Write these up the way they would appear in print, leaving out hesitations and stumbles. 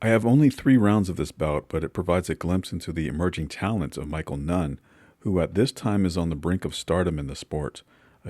I have only 3 rounds of this bout, but it provides a glimpse into the emerging talent of Michael Nunn, who at this time is on the brink of stardom in the sport.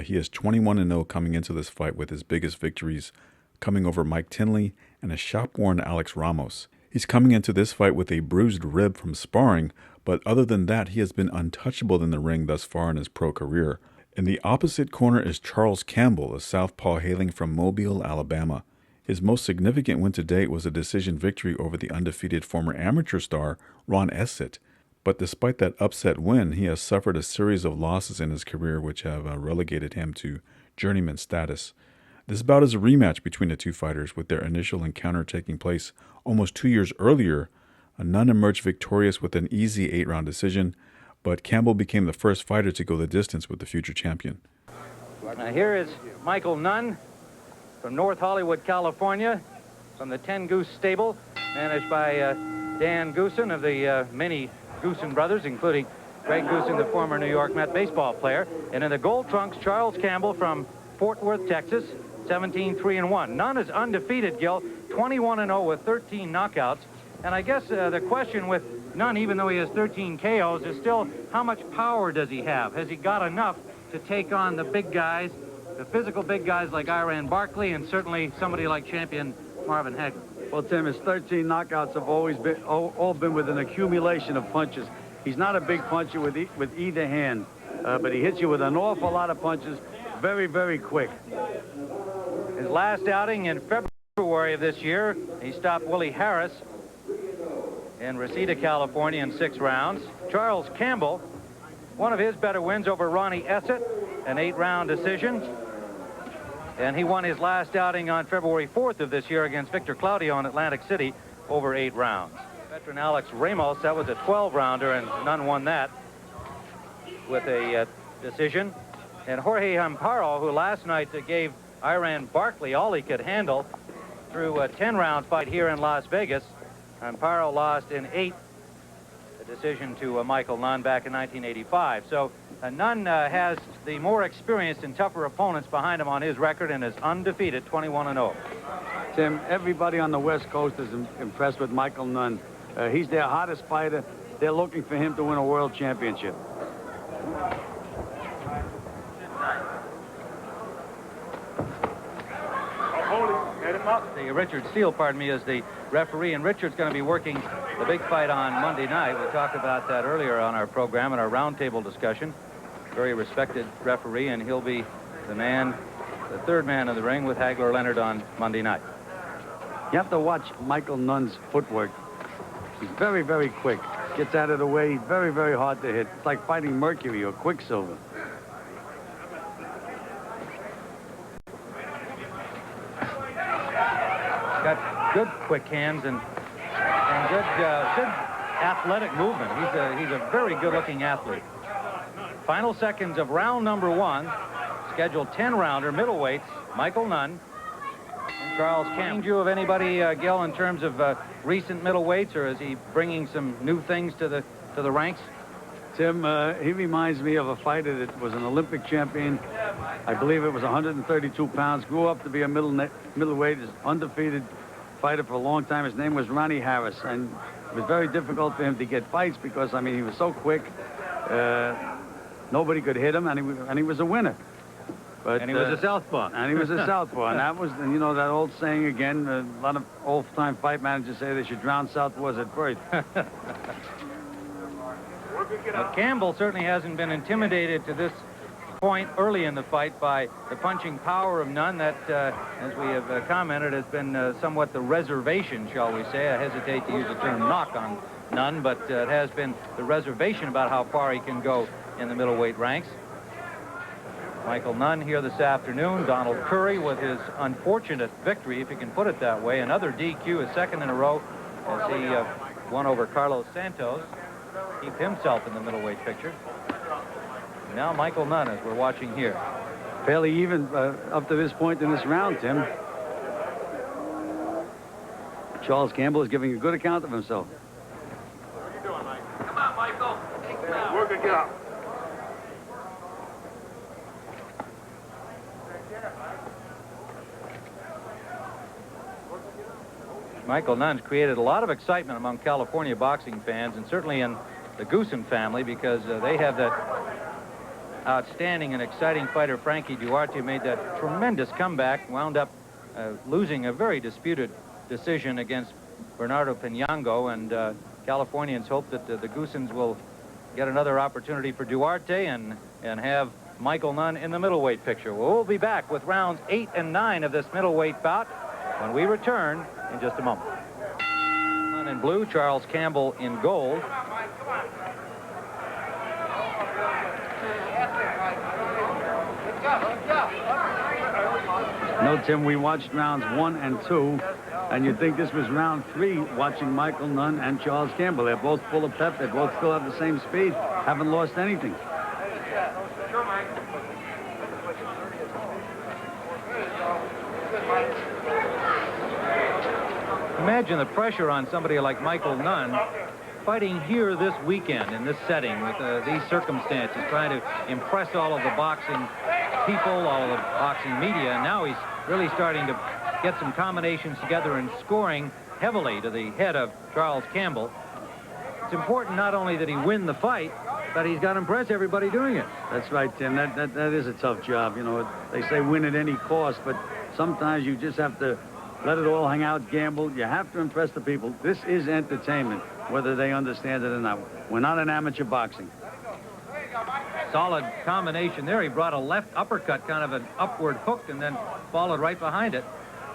He is 21-0 coming into this fight, with his biggest victories coming over Mike Tinley and a shop-worn Alex Ramos. He's coming into this fight with a bruised rib from sparring, but other than that, he has been untouchable in the ring thus far in his pro career. In the opposite corner is Charles Campbell, a southpaw hailing from Mobile, Alabama. His most significant win to date was a decision victory over the undefeated former amateur star Ron Essett. But despite that upset win, he has suffered a series of losses in his career which have relegated him to journeyman status. This bout is a rematch between the two fighters, with their initial encounter taking place almost 2 years earlier. Nunn emerged victorious with an easy 8-round decision, but Campbell became the first fighter to go the distance with the future champion. Now here is Michael Nunn from North Hollywood, California, from the 10 Goose stable, managed by Dan Goosen of the many Goosen brothers, including Greg Goosen, the former New York Met baseball player. And in the gold trunks, Charles Campbell from Fort Worth, Texas, 17-3-1. Nunn is undefeated, Gil, 21-0 with 13 knockouts. And I guess the question with Nunn, even though he has 13 KOs, is still how much power does he have? Has he got enough to take on the big guys, the physical big guys like Iran Barkley, and certainly somebody like champion Marvin Hagler? Well, Tim, his 13 knockouts have always been all been with an accumulation of punches. He's not a big puncher with either hand, but he hits you with an awful lot of punches, very, very quick. His last outing in February of this year, he stopped Willie Harris in Reseda, California in 6 rounds. Charles Campbell, one of his better wins over Ronnie Essett, an 8-round decision. And he won his last outing on February 4th of this year against Victor Claudio in Atlantic City over 8 rounds. Veteran Alex Ramos, that was a 12-rounder, and Nunn won that with a decision. And Jorge Amparo, who last night gave Iran Barkley all he could handle through a 10-round fight here in Las Vegas. Amparo lost in 8, a decision to Michael Nunn back in 1985. So Nunn has the more experienced and tougher opponents behind him on his record and is undefeated, 21-0. Tim, everybody on the West Coast is impressed with Michael Nunn. He's their hottest fighter. They're looking for him to win a world championship. Richard Steele, pardon me, is the referee, and Richard's going to be working the big fight on Monday night. We talked about that earlier on our program in our roundtable discussion. Very respected referee, and he'll be the man, the third man in the ring with Hagler Leonard on Monday night. You have to watch Michael Nunn's footwork. He's very, very quick. Gets out of the way. He's very, very hard to hit. It's like fighting Mercury or Quicksilver. Got good quick hands and good athletic movement. He's a very good-looking athlete. Final seconds of round number 1. Scheduled 10-rounder, middleweights, Michael Nunn and Charles Campbell. You of anybody, Gil, in terms of recent middleweights, or is he bringing some new things to the ranks? Tim, he reminds me of a fighter that was an Olympic champion. I believe it was 132 pounds. Grew up to be a middleweight, undefeated fighter for a long time. His name was Ronnie Harris, and it was very difficult for him to get fights because, I mean, he was so quick. Nobody could hit him, and he was a winner. But, and he was a southpaw. And he was a southpaw. And that was, you know, that old saying again, a lot of old-time fight managers say they should drown southpaws at birth. Now, Campbell certainly hasn't been intimidated to this point early in the fight by the punching power of Nunn. That, as we have commented, has been somewhat the reservation, shall we say. I hesitate to use the term knock on Nunn, but it has been the reservation about how far he can go in the middleweight ranks. Michael Nunn here this afternoon. Donald Curry with his unfortunate victory, if you can put it that way. Another DQ, his second in a row, as he won over Carlos Santos. Keep himself in the middleweight picture. Now Michael Nunn, as we're watching here. Fairly even up to this point in this round, Tim. Charles Campbell is giving a good account of himself. What are you doing, Mike? Come on, Michael. Take him out. Work it out. Michael Nunn's created a lot of excitement among California boxing fans, and certainly in the Goosen family, because they have that outstanding and exciting fighter, Frankie Duarte, made that tremendous comeback, wound up losing a very disputed decision against Bernardo Pinango, and Californians hope that the Goosens will get another opportunity for Duarte and have Michael Nunn in the middleweight picture. Well, we'll be back with rounds 8 and 9 of this middleweight bout when we return in just a moment. Nunn in blue, Charles Campbell in gold. No, Tim, we watched rounds 1 and 2, and you'd think this was round 3 watching Michael Nunn and Charles Campbell. They're both full of pep. They both still have the same speed, haven't lost anything. Imagine the pressure on somebody like Michael Nunn fighting here this weekend in this setting with these circumstances, trying to impress all of the boxing people, all of the boxing media, and now he's really starting to get some combinations together and scoring heavily to the head of Charles Campbell. It's important not only that he win the fight, but he's got to impress everybody doing it. That's right, Tim. That is a tough job. You know, they say win at any cost, but sometimes you just have to let it all hang out, gamble. You have to impress the people. This is entertainment, whether they understand it or not. We're not in amateur boxing. Solid combination there. He brought a left uppercut, kind of an upward hook, and then followed right behind it.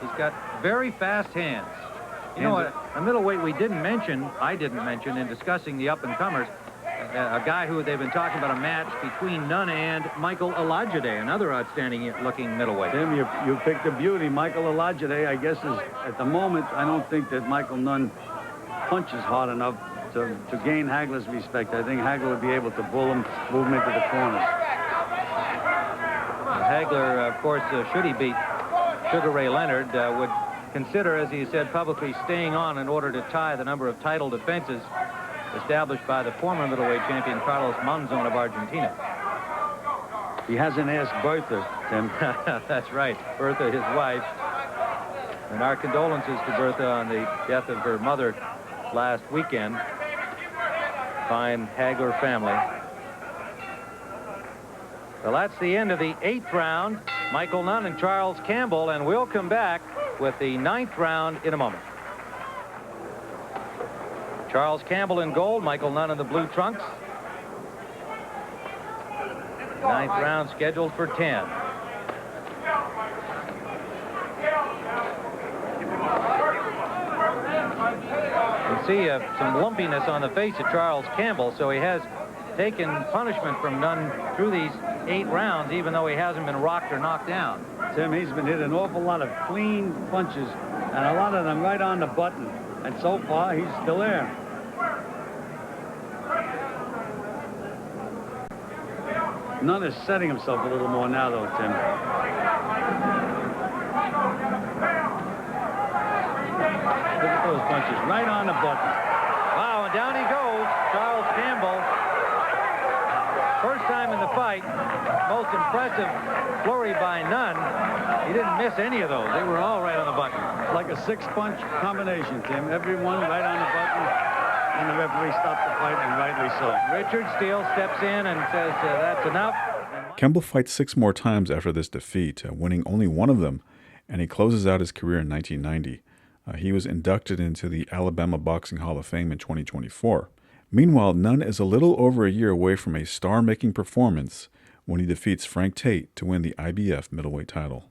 He's got very fast hands. You know what? A middleweight I didn't mention in discussing the up-and-comers, a guy who they've been talking about, a match between Nunn and Michael Olajide, another outstanding-looking middleweight. Tim, you picked a beauty. Michael Olajide, I guess, is at the moment, I don't think that Michael Nunn punches hard enough to gain Hagler's respect. I think Hagler would be able to bull him, move him into the corners. Hagler, of course, should he beat Sugar Ray Leonard, would consider, as he said publicly, staying on in order to tie the number of title defenses established by the former middleweight champion Carlos Monzon of Argentina. He hasn't asked Bertha, Tim. That's right, Bertha, his wife. And our condolences to Bertha on the death of her mother last weekend. Fine Hagler family. Well, that's the end of the 8th round. Michael Nunn and Charles Campbell, and we'll come back with the 9th round in a moment. Charles Campbell in gold, Michael Nunn in the blue trunks. 9th round scheduled for 10. You can see some lumpiness on the face of Charles Campbell, so he has taken punishment from Nunn through these 8 rounds, even though he hasn't been rocked or knocked down. Tim, he's been hit an awful lot of clean punches, and a lot of them right on the button. And so far, he's still there. Nunn is setting himself a little more now, though, Tim. Look at those punches, right on the button. Wow, and down he goes, Charles Campbell. First time in the fight, most impressive flurry by Nunn. He didn't miss any of those. They were all right on the button. Like a 6-punch combination, Tim. Everyone right on the button, and the referee stopped the fight, and rightly so. Richard Steele steps in and says that's enough. Campbell fights 6 more times after this defeat, winning only 1 of them, and he closes out his career in 1990. He was inducted into the Alabama Boxing Hall of Fame in 2024. Meanwhile, Nunn is a little over a year away from a star-making performance when he defeats Frank Tate to win the IBF middleweight title.